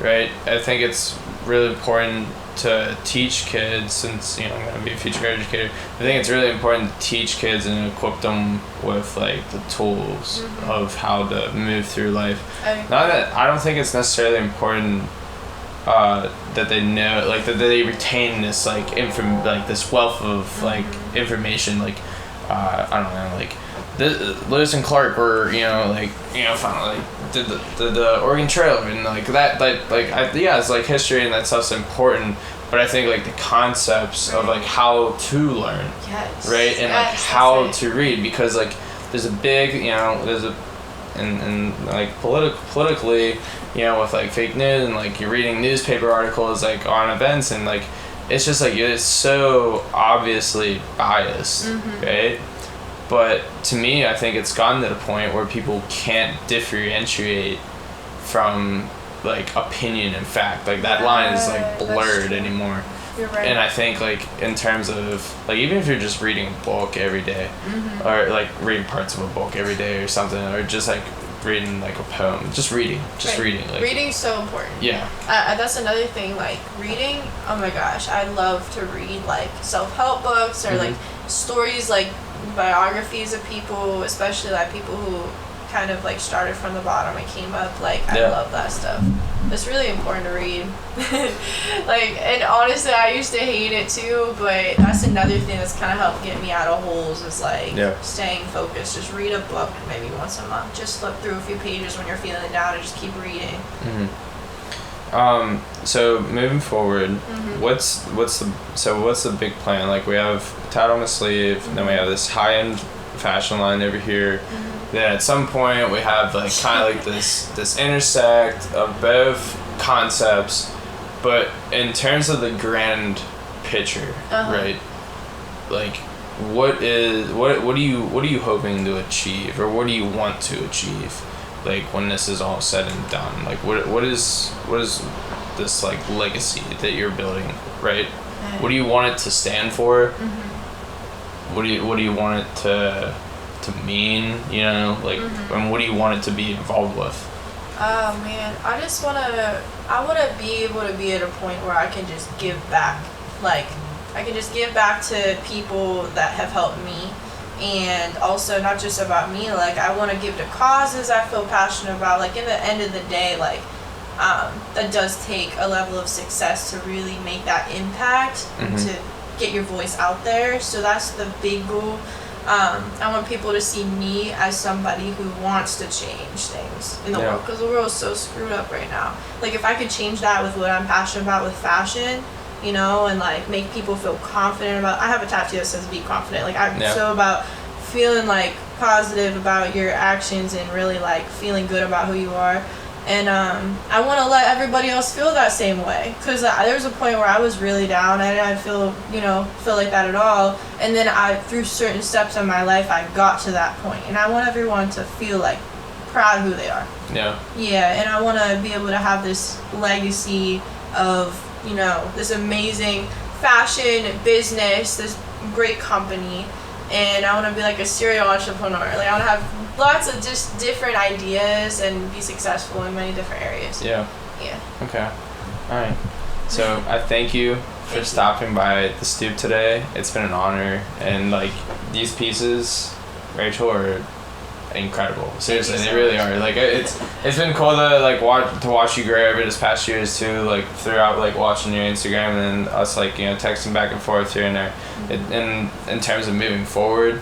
right? I think it's really important to teach kids, since I'm gonna be a future educator. I think it's really important to teach kids and equip them with like the tools of how to move through life. Not that I don't think it's necessarily important that they know, like that they retain this like this wealth of like information, like I don't know, like Lewis and Clark were finally did the Oregon Trail, and like that it's like history and that stuff's important, but I think like the concepts of like how to learn, right, and like how to read, because like there's a big and like politically, with like fake news, and like you're reading newspaper articles like on events, and like it's just like it's so obviously biased, right? But to me, I think it's gotten to the point where people can't differentiate from like opinion and fact. Like that line is like blurred anymore.
You're right.
And I think like in terms of like even if you're just reading a book every day, or like reading parts of a book every day or something, or just like reading like a poem, just reading. Like,
reading's so important.
Yeah.
That's another thing, like reading. Oh my gosh, I love to read like self-help books or like stories, like biographies of people, especially like people who kind of like started from the bottom and came up. Like I love that stuff. It's really important to read. Like, and honestly, I used to hate it too, but that's another thing that's kind of helped get me out of holes is like staying focused. Just read a book maybe once a month. Just flip through a few pages when you're feeling down and just keep reading.
So moving forward, what's the big plan? Like we have Tat on the sleeve, and then we have this high-end fashion line over here. Then at some point we have like kind of like this intersect of both concepts, but in terms of the grand picture, right? Like what are you hoping to achieve, or what do you want to achieve? Like when this is all said and done, like what is this like legacy that you're building, right? What do you want it to stand for? What do you want it to mean? You know, like and what do you want it to be involved with?
Oh man, I want to be able to be at a point where I can just give back. Like I can just give back to people that have helped me. And also not just about me, like I want to give to causes I feel passionate about. Like in the end of the day, like that does take a level of success to really make that impact, to get your voice out there. So that's the big goal. I want people to see me as somebody who wants to change things in the world, because the world is so screwed up right now. Like if I could change that with what I'm passionate about with fashion, you know, and like make people feel confident about. I have a tattoo that says "Be confident." Like I'm so about feeling like positive about your actions and really like feeling good about who you are. And I want to let everybody else feel that same way, because there was a point where I was really down. I didn't feel like that at all. And then through certain steps in my life, I got to that point. And I want everyone to feel like proud of who they are. Yeah, and I want to be able to have this legacy of, you know, this amazing fashion business, this great company, and I want to be like a serial entrepreneur. Like I want to have lots of just different ideas and be successful in many different areas. Yeah.
Okay. All right. So I thank you for stopping by the stoop today. It's been an honor, and like these pieces, Rachel, are incredible. Seriously, they really are. Like it's been cool to like watch you grow over this past years too. Like throughout like watching your Instagram and us like, you know, texting back and forth here and there. In terms of moving forward,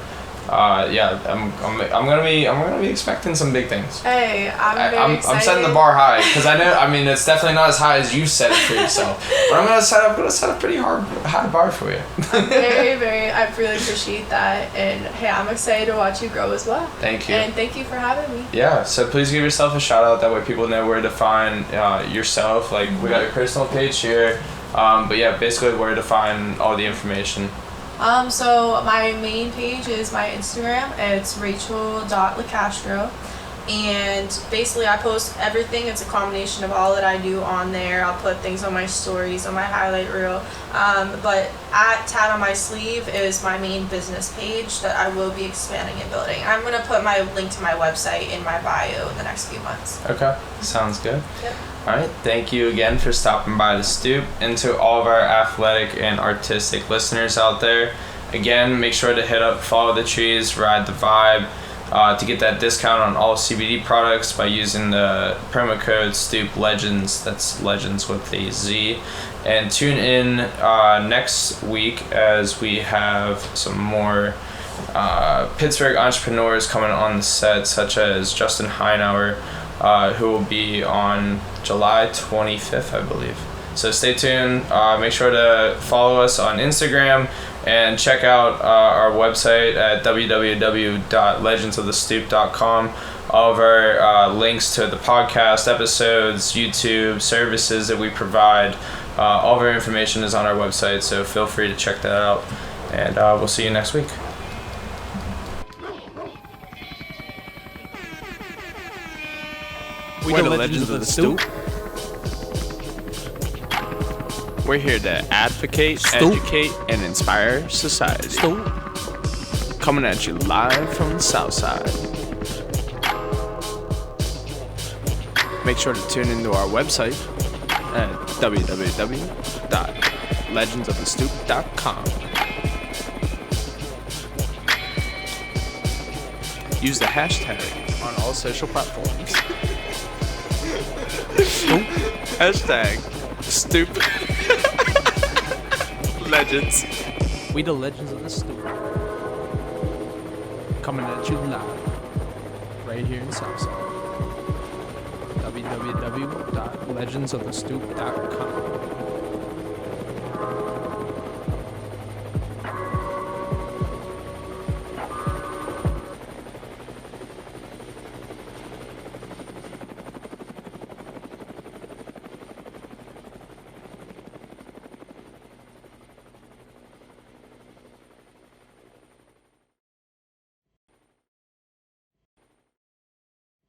I'm gonna be expecting some big things.
Hey, I'm excited.
I'm setting the bar high, because I mean it's definitely not as high as you set it for yourself, but I'm gonna set a pretty high bar for you.
I really appreciate that, and hey, I'm excited to watch you grow as well.
Thank you.
And thank you for having me.
Yeah, so please give yourself a shout out, that way people know where to find yourself. Like we got your personal page here, but yeah, basically where to find all the information.
So my main page is my Instagram. It's Rachel.Licastro, and basically I post everything. It's a combination of all that I do on there. I'll put things on my stories, on my highlight reel. But at Tat on my sleeve is my main business page that I will be expanding and building. I'm gonna put my link to my website in my bio in the next few months.
Okay, sounds good.
Yep.
All right, thank you again for stopping by the stoop, and to all of our athletic and artistic listeners out there, again, make sure to hit up Follow the Trees, Ride the Vibe, to get that discount on all CBD products by using the promo code Stoop Legends. That's Legends with a Z. And tune in next week as we have some more Pittsburgh entrepreneurs coming on the set, such as Justin Heinauer, who will be on July 25th, I believe. So stay tuned. Make sure to follow us on Instagram and check out our website at www.legendsofthestoop.com. All of our links to the podcast episodes, YouTube services that we provide, all of our information is on our website, so feel free to check that out. And we'll see you next week.
We're the Legends of the Stoop. We're here to advocate, educate, and inspire society. Coming at you live from the South Side. Make sure to tune into our website at www.legendsofthestoop.com. Use the hashtag on all social platforms. Hashtag stupid legends.
We the legends of the stoop. Coming at you live. Right here in Southside. www.legendsofthestoop.com